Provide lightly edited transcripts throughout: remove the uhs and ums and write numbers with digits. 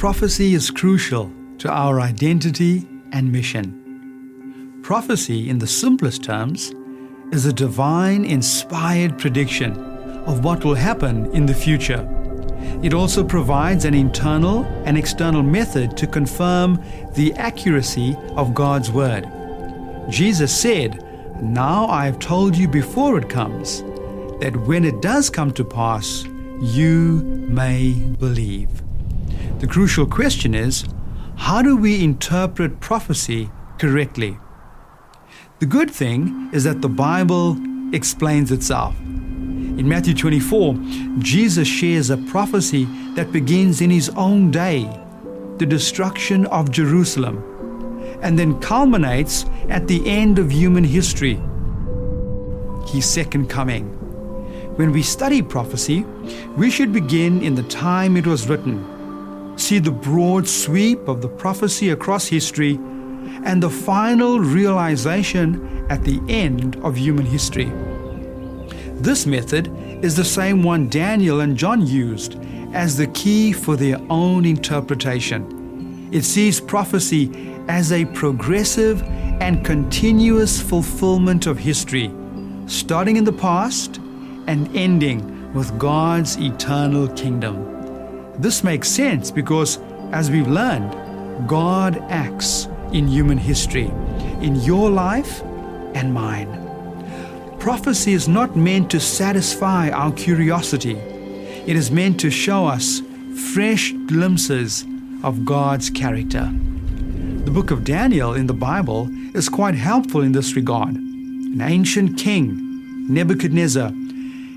Prophecy is crucial to our identity and mission. Prophecy, in the simplest terms, is a divine inspired prediction of what will happen in the future. It also provides an internal and external method to confirm the accuracy of God's word. Jesus said, "Now I have told you before it comes, that when it does come to pass, you may believe." The crucial question is, how do we interpret prophecy correctly? The good thing is that the Bible explains itself. In Matthew 24, Jesus shares a prophecy that begins in his own day, the destruction of Jerusalem, and then culminates at the end of human history, his second coming. When we study prophecy, we should begin in the time it was written, see the broad sweep of the prophecy across history, and the final realization at the end of human history. This method is the same one Daniel and John used as the key for their own interpretation. It sees prophecy as a progressive and continuous fulfillment of history, starting in the past and ending with God's eternal kingdom. This makes sense because, as we've learned, God acts in human history, in your life and mine. Prophecy is not meant to satisfy our curiosity. It is meant to show us fresh glimpses of God's character. The book of Daniel in the Bible is quite helpful in this regard. An ancient king, Nebuchadnezzar,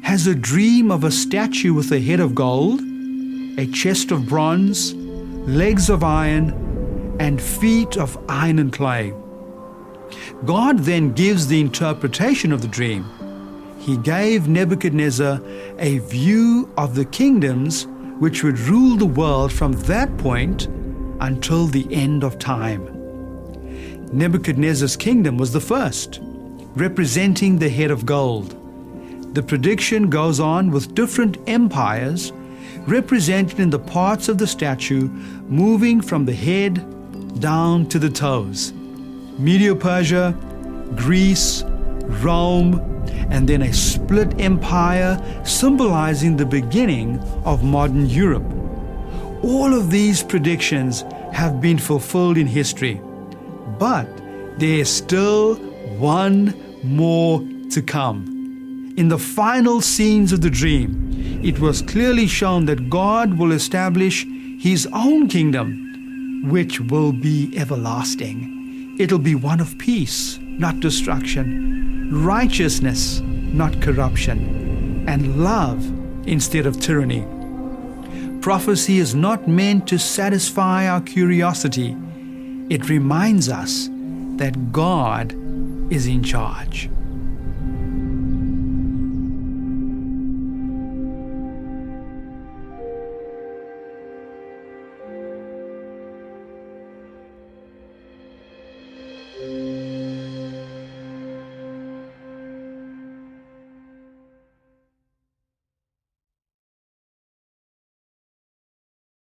has a dream of a statue with a head of gold, a chest of bronze, legs of iron, and feet of iron and clay. God then gives the interpretation of the dream. He gave Nebuchadnezzar a view of the kingdoms which would rule the world from that point until the end of time. Nebuchadnezzar's kingdom was the first, representing the head of gold. The prediction goes on with different empires represented in the parts of the statue moving from the head down to the toes. Medo-Persia, Greece, Rome, and then a split empire symbolizing the beginning of modern Europe. All of these predictions have been fulfilled in history, but there is still one more to come. In the final scenes of the dream, it was clearly shown that God will establish his own kingdom, which will be everlasting. It'll be one of peace, not destruction, righteousness, not corruption, and love instead of tyranny. Prophecy is not meant to satisfy our curiosity. It reminds us that God is in charge.